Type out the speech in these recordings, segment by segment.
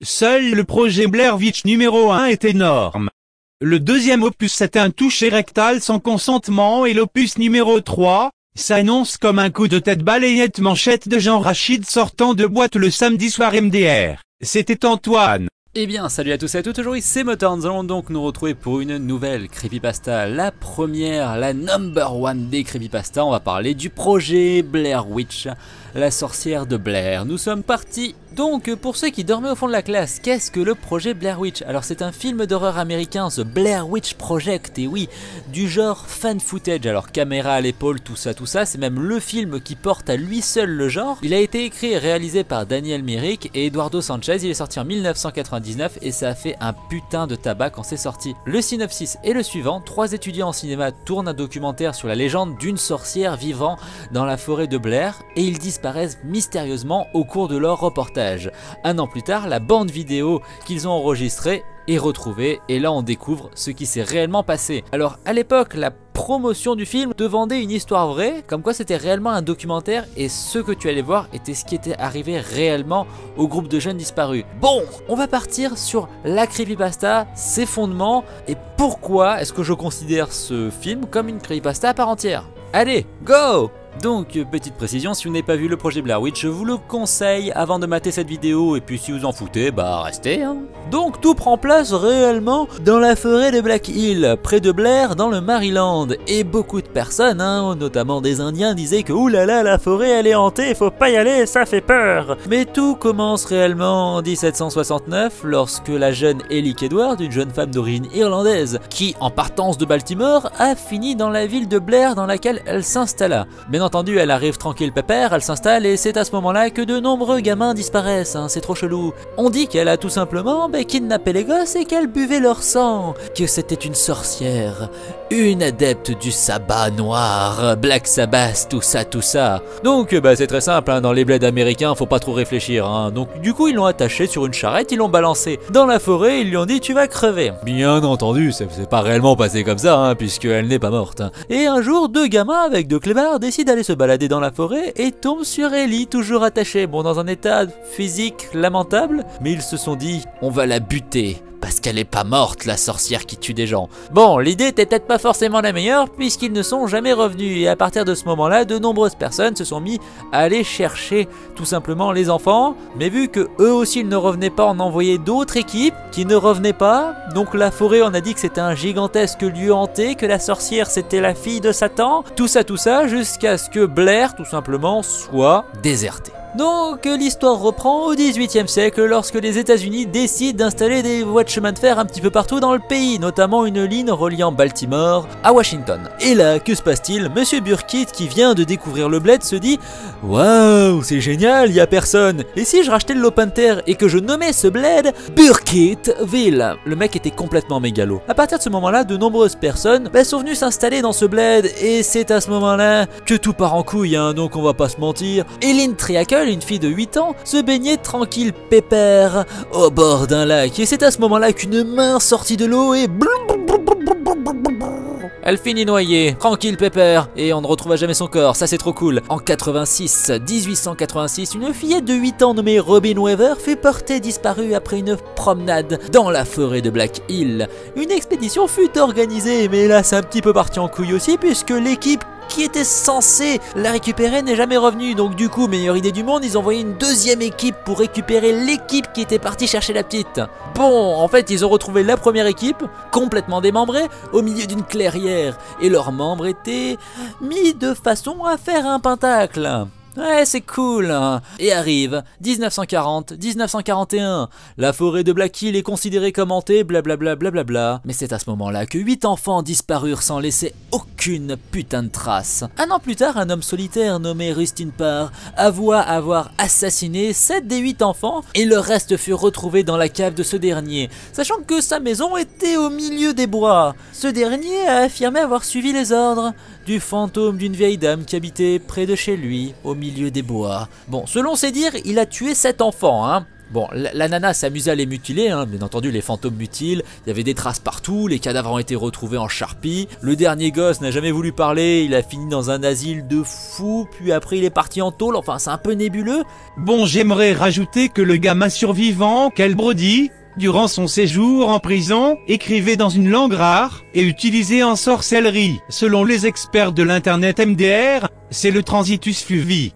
Seul le projet Blair Witch numéro 1 est énorme. Le deuxième opus est un toucher rectal sans consentement et l'opus numéro 3 s'annonce comme un coup de tête balayette manchette de Jean Rachid sortant de boîte le samedi soir MDR. C'était Antoine. Eh bien, salut à tous et à toutes, aujourd'hui c'est Motor, nous allons donc nous retrouver pour une nouvelle creepypasta, la première, la number one des creepypasta. On va parler du projet Blair Witch, la sorcière de Blair. Nous sommes partis. Donc, pour ceux qui dormaient au fond de la classe, qu'est-ce que le projet Blair Witch? Alors c'est un film d'horreur américain, The Blair Witch Project, et oui, du genre fan footage, alors caméra à l'épaule, tout ça, c'est même le film qui porte à lui seul le genre. Il a été écrit et réalisé par Daniel Myrick et Eduardo Sanchez, il est sorti en 1999 et ça a fait un putain de tabac quand c'est sorti. Le synopsis est le suivant, 3 étudiants en cinéma tournent un documentaire sur la légende d'une sorcière vivant dans la forêt de Blair et ils disparaissent mystérieusement au cours de leur reportage. Un an plus tard, la bande vidéo qu'ils ont enregistrée est retrouvée et là on découvre ce qui s'est réellement passé. Alors à l'époque, la promotion du film te vendait une histoire vraie, comme quoi c'était réellement un documentaire et ce que tu allais voir était ce qui était arrivé réellement au groupe de jeunes disparus. Bon, on va partir sur la creepypasta, ses fondements et pourquoi est-ce que je considère ce film comme une creepypasta à part entière. Allez, go! Donc, petite précision, si vous n'avez pas vu le projet Blair Witch, je vous le conseille avant de mater cette vidéo, et puis si vous en foutez, bah restez hein. Donc tout prend place réellement dans la forêt de Black Hill, près de Blair, dans le Maryland, et beaucoup de personnes, notamment des Indiens, disaient que oulala, la forêt elle est hantée, faut pas y aller, ça fait peur. Mais tout commence réellement en 1769, lorsque la jeune Ellie Edward, une jeune femme d'origine irlandaise, qui en partance de Baltimore, a fini dans la ville de Blair dans laquelle elle s'installa. Bien entendu, elle arrive tranquille pépère, elle s'installe et c'est à ce moment-là que de nombreux gamins disparaissent, c'est trop chelou. On dit qu'elle a tout simplement kidnappé les gosses et qu'elle buvait leur sang, que c'était une sorcière, une adepte du sabbat noir, Black Sabbath, tout ça. Donc c'est très simple, dans les bleds américains, faut pas trop réfléchir. Donc du coup ils l'ont attachée sur une charrette, ils l'ont balancée dans la forêt, ils lui ont dit tu vas crever. Bien entendu, c'est pas réellement passé comme ça, puisqu'elle n'est pas morte. Et un jour, 2 gamins avec 2 clébards décident d'aller se balader dans la forêt et tombent sur Ellie, toujours attachée, dans un état physique lamentable, mais ils se sont dit on va la buter. Parce qu'elle est pas morte, la sorcière qui tue des gens. Bon, l'idée était peut-être pas forcément la meilleure, puisqu'ils ne sont jamais revenus. Et à partir de ce moment-là, de nombreuses personnes se sont mis à aller chercher tout simplement les enfants. Mais vu que eux aussi ils ne revenaient pas, on envoyait d'autres équipes qui ne revenaient pas. Donc la forêt, on a dit que c'était un gigantesque lieu hanté, que la sorcière c'était la fille de Satan. Tout ça, jusqu'à ce que Blair, tout simplement, soit désertée. Donc l'histoire reprend au XVIIIe siècle lorsque les États-Unis décident d'installer des voies de chemin de fer un petit peu partout dans le pays, notamment une ligne reliant Baltimore à Washington. Et là, que se passe-t-il? Monsieur Burkitt, qui vient de découvrir le bled, se dit « Waouh, c'est génial, y a personne. Et si je rachetais le lopin de terre et que je nommais ce bled Burkittville ?» Le mec était complètement mégalo. À partir de ce moment-là, de nombreuses personnes sont venues s'installer dans ce bled et c'est à ce moment-là que tout part en couille, donc on va pas se mentir. Eileen Triacle, une fille de 8 ans, se baignait tranquille pépère au bord d'un lac. Et c'est à ce moment-là qu'une main sortit de l'eau et elle finit noyée, tranquille pépère, et on ne retrouva jamais son corps, ça c'est trop cool. En 1886, une fillette de 8 ans nommée Robin Weaver fut portée disparue après une promenade dans la forêt de Black Hill. Une expédition fut organisée, mais là c'est un petit peu parti en couille aussi, puisque l'équipe qui était censée la récupérer n'est jamais revenue. Donc du coup, meilleure idée du monde, ils ont envoyé une deuxième équipe pour récupérer l'équipe qui était partie chercher la petite. Bon, en fait, ils ont retrouvé la première équipe, complètement démembrée, au milieu d'une clairière. Et leurs membres étaient mis de façon à faire un pentacle. Ouais, c'est cool. Et arrive 1940, 1941. La forêt de Black Hill est considérée comme hantée, blablabla. Mais c'est à ce moment-là que 8 enfants disparurent sans laisser aucune putain de trace. Un an plus tard, un homme solitaire nommé Rustin Parr avoua avoir assassiné 7 des 8 enfants et le reste fut retrouvé dans la cave de ce dernier, sachant que sa maison était au milieu des bois. Ce dernier a affirmé avoir suivi les ordres du fantôme d'une vieille dame qui habitait près de chez lui, au milieu des bois. Bon, selon ses dires, il a tué 7 enfants, Bon, la nana s'amusait à les mutiler, hein. Bien entendu les fantômes mutilent, il y avait des traces partout, les cadavres ont été retrouvés en charpie. Le dernier gosse n'a jamais voulu parler, il a fini dans un asile de fous, puis après il est parti en tôle, enfin c'est un peu nébuleux. Bon, j'aimerais rajouter que le gamin survivant, Kel Brody, durant son séjour en prison, écrivait dans une langue rare et utilisée en sorcellerie. Selon les experts de l'internet MDR, c'est le transitus fluvi.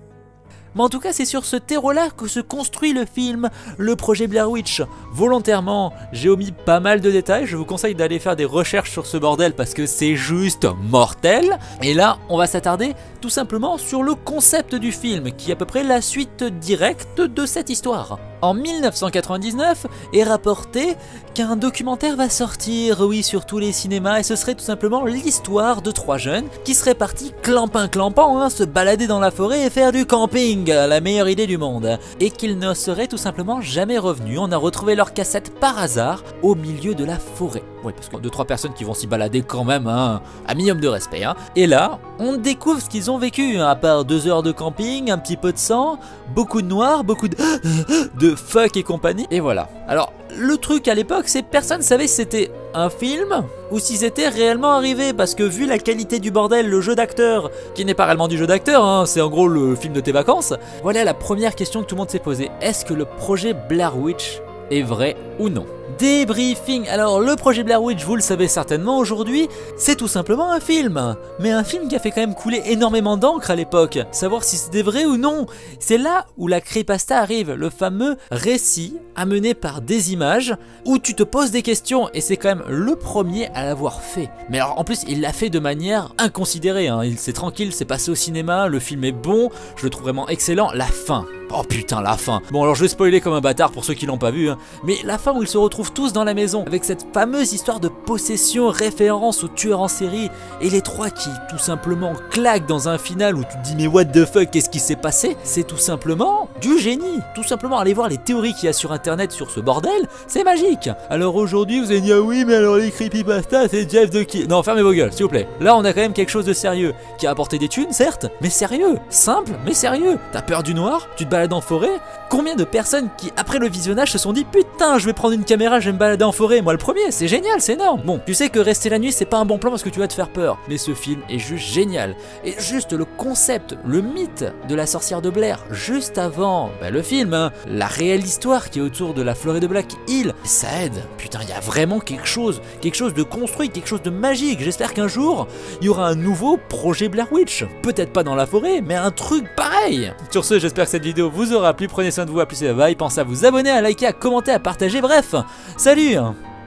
Mais en tout cas, c'est sur ce terreau-là que se construit le film, le projet Blair Witch. Volontairement, j'ai omis pas mal de détails, je vous conseille d'aller faire des recherches sur ce bordel parce que c'est juste mortel. Et là, on va s'attarder tout simplement sur le concept du film, qui est à peu près la suite directe de cette histoire. En 1999 est rapporté qu'un documentaire va sortir, oui, sur tous les cinémas, et ce serait tout simplement l'histoire de 3 jeunes qui seraient partis clampin-clampant, hein, se balader dans la forêt et faire du camping, la meilleure idée du monde, et qu'ils ne seraient tout simplement jamais revenus. On a retrouvé leur cassette par hasard au milieu de la forêt. Oui, parce que 2-3 personnes qui vont s'y balader quand même, hein, un minimum de respect. Hein. Et là, on découvre ce qu'ils ont vécu, hein, à part 2 heures de camping, un petit peu de sang, beaucoup de noir, beaucoup de fuck et compagnie. Et voilà. Alors, le truc à l'époque, c'est personne savait si c'était un film ou si c'était réellement arrivé, parce que vu la qualité du bordel, le jeu d'acteur, qui n'est pas réellement du jeu d'acteur, hein, c'est en gros le film de tes vacances, voilà la première question que tout le monde s'est posée. Est-ce que le projet Blair Witch est vrai ou non? Débriefing. Alors le projet Blair Witch, vous le savez certainement aujourd'hui, c'est tout simplement un film. Mais un film qui a fait quand même couler énormément d'encre à l'époque. Savoir si c'était vrai ou non. C'est là où la creepypasta arrive, le fameux récit amené par des images où tu te poses des questions, et c'est quand même le premier à l'avoir fait. Mais alors en plus il l'a fait de manière inconsidérée, hein. C'est tranquille, c'est passé au cinéma, le film est bon, je le trouve vraiment excellent. La fin. Oh putain, la fin. Bon alors je vais spoiler comme un bâtard pour ceux qui l'ont pas vu, hein. Mais la fin où ils se retrouvent tous dans la maison, avec cette fameuse histoire de possession, référence au tueur en série, et les 3 qui tout simplement claquent dans un final où tu te dis mais what the fuck, qu'est-ce qui s'est passé? C'est tout simplement du génie. Tout simplement aller voir les théories qu'il y a sur internet sur ce bordel, c'est magique. Alors aujourd'hui vous allez dire oui mais alors les creepypasta c'est Jeff de qui? Non, fermez vos gueules s'il vous plaît. Là on a quand même quelque chose de sérieux, qui a apporté des thunes certes, mais sérieux, simple mais sérieux. T'as peur du noir? Tu te balades en forêt? Combien de personnes qui après le visionnage se sont dit putain je vais prendre une caméra, je vais me balader en forêt, moi le premier, c'est génial, c'est énorme. Bon, tu sais que rester la nuit c'est pas un bon plan parce que tu vas te faire peur, mais ce film est juste génial. Et juste le concept, le mythe de la sorcière de Blair, juste avant le film, hein, la réelle histoire qui est autour de la Floride Black Hill, ça aide. Putain, il y a vraiment quelque chose de construit, quelque chose de magique. J'espère qu'un jour, il y aura un nouveau projet Blair Witch. Peut-être pas dans la forêt, mais un truc pareil. Sur ce, j'espère que cette vidéo vous aura plu, prenez soin de vous, à plus et bye bye, pensez à vous abonner, à liker, à commenter, à partager, bref, salut.